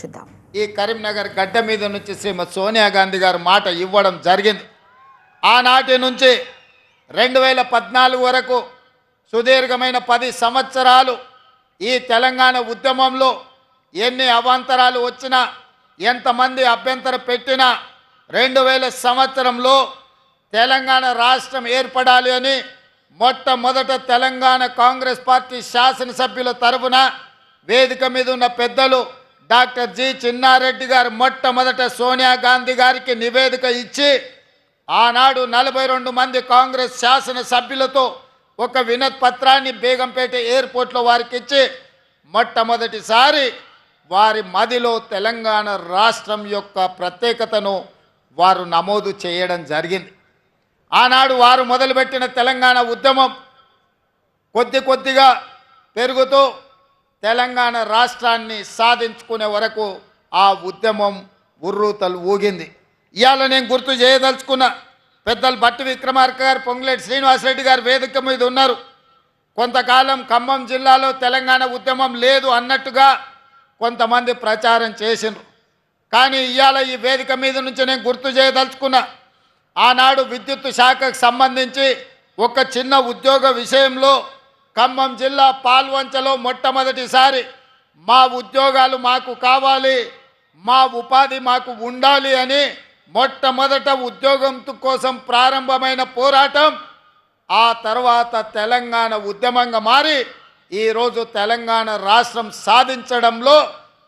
చూద్దాం. ఈ కరీంనగర్ గడ్డ మీద నుంచి శ్రీమతి సోనియా గాంధీ గారు మాట ఇవ్వడం జరిగింది. ఆనాటి నుంచి 2014 వరకు సుదీర్ఘమైన 10 సంవత్సరాలు ఈ తెలంగాణ ఉద్యమంలో ఎన్ని అవాంతరాలు వచ్చినా ఎంతమంది అభ్యంతరం పెట్టినా 2000 సంవత్సరంలో తెలంగాణ రాష్ట్రం ఏర్పడాలి అని మొట్టమొదట తెలంగాణ కాంగ్రెస్ పార్టీ శాసనసభ్యుల తరఫున వేదిక మీద ఉన్న పెద్దలు డాక్టర్ జి చిన్నారెడ్డి గారు మొట్టమొదట సోనియా గాంధీ గారికి నివేదిక ఇచ్చి ఆనాడు 42 మంది కాంగ్రెస్ శాసనసభ్యులతో ఒక వినతి పత్రాన్ని బేగంపేట ఎయిర్పోర్ట్లో వారికి ఇచ్చి మొట్టమొదటిసారి వారి మదిలో తెలంగాణ రాష్ట్రం యొక్క ప్రత్యేకతను వారు నమోదు చేయడం జరిగింది. ఆనాడు వారు మొదలుపెట్టిన తెలంగాణ ఉద్యమం కొద్దిగా పెరుగుతూ తెలంగాణ రాష్ట్రాన్ని సాధించుకునే వరకు ఆ ఉద్యమం ఉర్రూతలు ఊగింది. ఇవాళ నేను గుర్తు చేయదలుచుకున్న పెద్దలు బట్టి విక్రమార్క గారు, పొంగులేటి శ్రీనివాసరెడ్డి గారు వేదిక మీద ఉన్నారు. కొంతకాలం ఖమ్మం జిల్లాలో తెలంగాణ ఉద్యమం లేదు అన్నట్టుగా కొంతమంది ప్రచారం చేసిండ్రు. కానీ ఇవాళ ఈ వేదిక మీద నుంచి నేను గుర్తు చేయదలుచుకున్న ఆనాడు విద్యుత్ శాఖకు సంబంధించి ఒక చిన్న ఉద్యోగ విషయంలో ఖమ్మం జిల్లా పాల్వంచలో మొట్టమొదటిసారి మా ఉద్యోగాలు మాకు కావాలి, మా ఉపాధి మాకు ఉండాలి అని మొట్టమొదట ఉద్యోగం కోసం ప్రారంభమైన పోరాటం ఆ తర్వాత తెలంగాణ ఉద్యమంగా మారి ఈరోజు తెలంగాణ రాష్ట్రం సాధించడంలో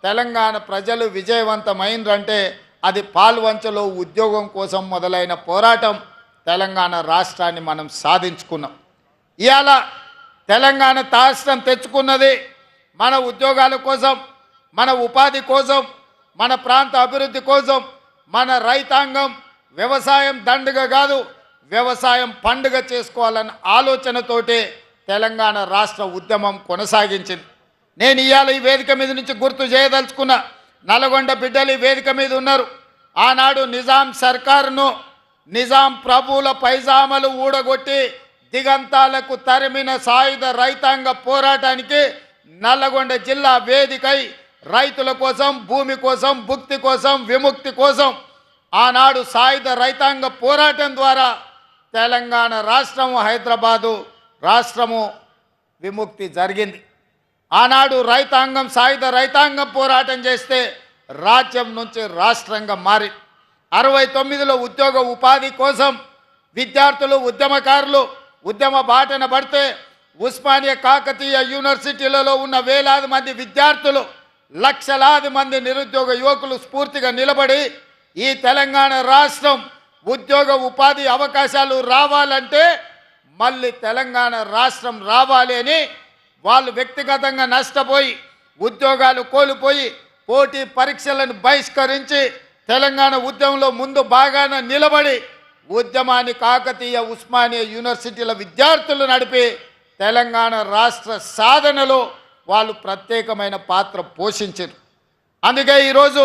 తెలంగాణ ప్రజలు విజయవంతమైందంటే అది పాల్వంచలో ఉద్యోగం కోసం మొదలైన పోరాటం తెలంగాణ రాష్ట్రాన్ని మనం సాధించుకున్నాం. ఇవాళ తెలంగాణ రాష్ట్రం తెచ్చుకున్నది మన ఉద్యోగాల కోసం, మన ఉపాధి కోసం, మన ప్రాంత అభివృద్ధి కోసం. మన రైతాంగం వ్యవసాయం దండుగ కాదు, వ్యవసాయం పండుగ చేసుకోవాలన్న ఆలోచనతోటే తెలంగాణ రాష్ట్ర ఉద్యమం కొనసాగించింది. నేను ఇవాళ ఈ వేదిక మీద నుంచి గుర్తు చేయదలుచుకున్న నల్గొండ బిడ్డలు ఈ వేదిక మీద ఉన్నారు. ఆనాడు నిజాం సర్కారును నిజాం ప్రభువుల పైజామలు ఊడగొట్టి దిగంతాలకు తరిమిన సాయుధ రైతాంగ పోరాటానికి నల్లగొండ జిల్లా వేదికై రైతుల కోసం, భూమి కోసం, భుక్తి కోసం, విముక్తి కోసం ఆనాడు సాయుధ రైతాంగ పోరాటం ద్వారా తెలంగాణ రాష్ట్రము, హైదరాబాదు రాష్ట్రము విముక్తి జరిగింది. ఆనాడు రైతాంగం, సాయుధ రైతాంగం పోరాటం చేస్తే రాజ్యం నుంచి రాష్ట్రంగా మారి 69లో ఉద్యోగ ఉపాధి కోసం విద్యార్థులు, ఉద్యమకారులు ఉద్యమ బాటన పడితే ఉస్మానియా కాకతీయ యూనివర్సిటీలలో ఉన్న వేలాది మంది విద్యార్థులు, లక్షలాది మంది నిరుద్యోగ యువకులు స్ఫూర్తిగా నిలబడి ఈ తెలంగాణ రాష్ట్రం ఉద్యోగ ఉపాధి అవకాశాలు రావాలంటే మళ్ళీ తెలంగాణ రాష్ట్రం రావాలి అని వాళ్ళు వ్యక్తిగతంగా నష్టపోయి, ఉద్యోగాలు కోల్పోయి, పోటీ పరీక్షలను బహిష్కరించి తెలంగాణ ఉద్యమంలో ముందు బాగానే నిలబడి ఉద్యమాన్ని కాకతీయ, ఉస్మానియా యూనివర్సిటీల విద్యార్థులు నడిపి తెలంగాణ రాష్ట్ర సాధనలో వాళ్ళు ప్రత్యేకమైన పాత్ర పోషించారు. అందుకే ఈరోజు